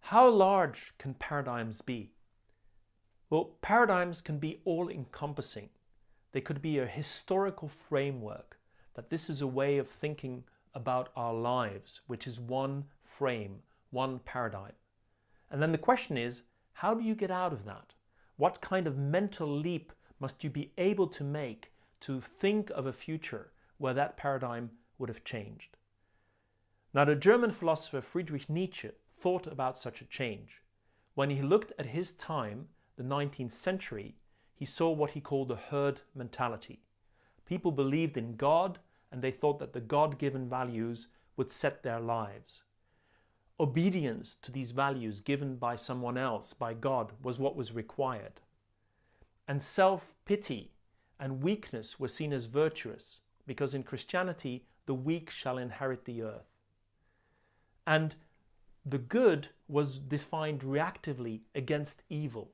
How large can paradigms be? Well, paradigms can be all-encompassing. They could be a historical framework, that this is a way of thinking about our lives, which is one frame, one paradigm. And then the question is, how do you get out of that? What kind of mental leap must you be able to make to think of a future where that paradigm would have changed? Now, the German philosopher Friedrich Nietzsche thought about such a change. When he looked at his time, the 19th century, he saw what he called the herd mentality. People believed in God, and they thought that the God-given values would set their lives. Obedience to these values given by someone else, by God, was what was required. And self-pity and weakness were seen as virtuous, because in Christianity, the weak shall inherit the earth. And the good was defined reactively against evil.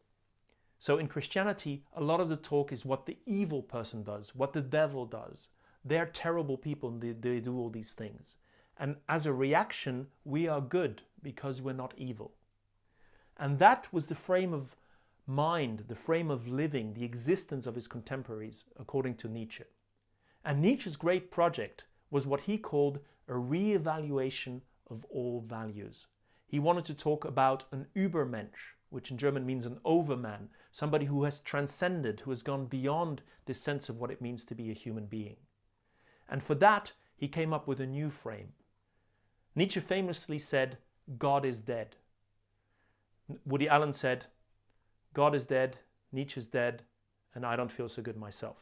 So in Christianity, a lot of the talk is what the evil person does, what the devil does. They're terrible people and they do all these things. And as a reaction, we are good because we're not evil. And that was the frame of mind, the frame of living, the existence of his contemporaries, according to Nietzsche. And Nietzsche's great project was what he called a re-evaluation of all values. He wanted to talk about an Übermensch, which in German means an overman, somebody who has transcended, who has gone beyond this sense of what it means to be a human being. And for that, he came up with a new frame. Nietzsche famously said, God is dead. Woody Allen said, God is dead, Nietzsche's dead, and I don't feel so good myself.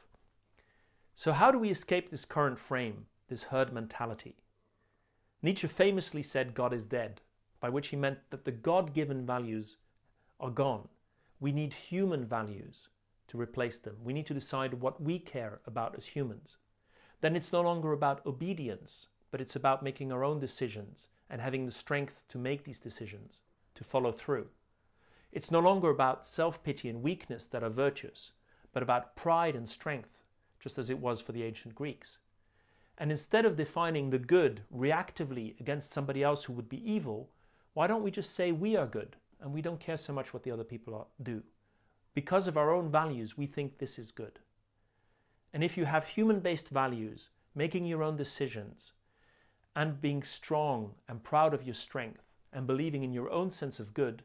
So how do we escape this current frame, this herd mentality? Nietzsche famously said God is dead, by which he meant that the God-given values are gone. We need human values to replace them. We need to decide what we care about as humans. Then it's no longer about obedience, but it's about making our own decisions and having the strength to make these decisions, to follow through. It's no longer about self-pity and weakness that are virtuous, but about pride and strength, just as it was for the ancient Greeks. And instead of defining the good reactively against somebody else who would be evil, why don't we just say we are good and we don't care so much what the other people do? Because of our own values, we think this is good. And if you have human-based values, making your own decisions, and being strong and proud of your strength, and believing in your own sense of good,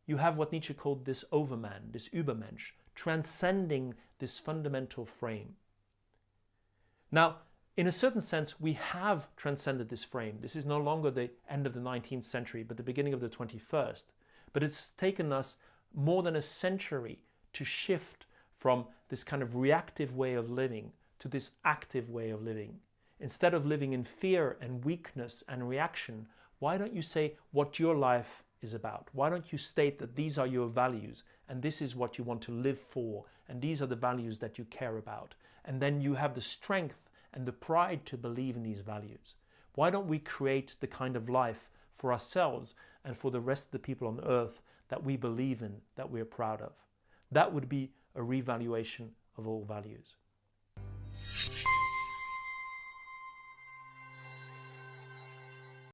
you have what Nietzsche called this overman, this Übermensch, transcending this fundamental frame. Now, in a certain sense, we have transcended this frame. This is no longer the end of the 19th century, but the beginning of the 21st. But it's taken us more than a century to shift from this kind of reactive way of living to this active way of living. Instead of living in fear and weakness and reaction, why don't you say what your life is about? Why don't you state that these are your values and this is what you want to live for and these are the values that you care about? And then you have the strength and the pride to believe in these values. Why don't we create the kind of life for ourselves and for the rest of the people on earth that we believe in, that we're proud of? That would be a revaluation of all values.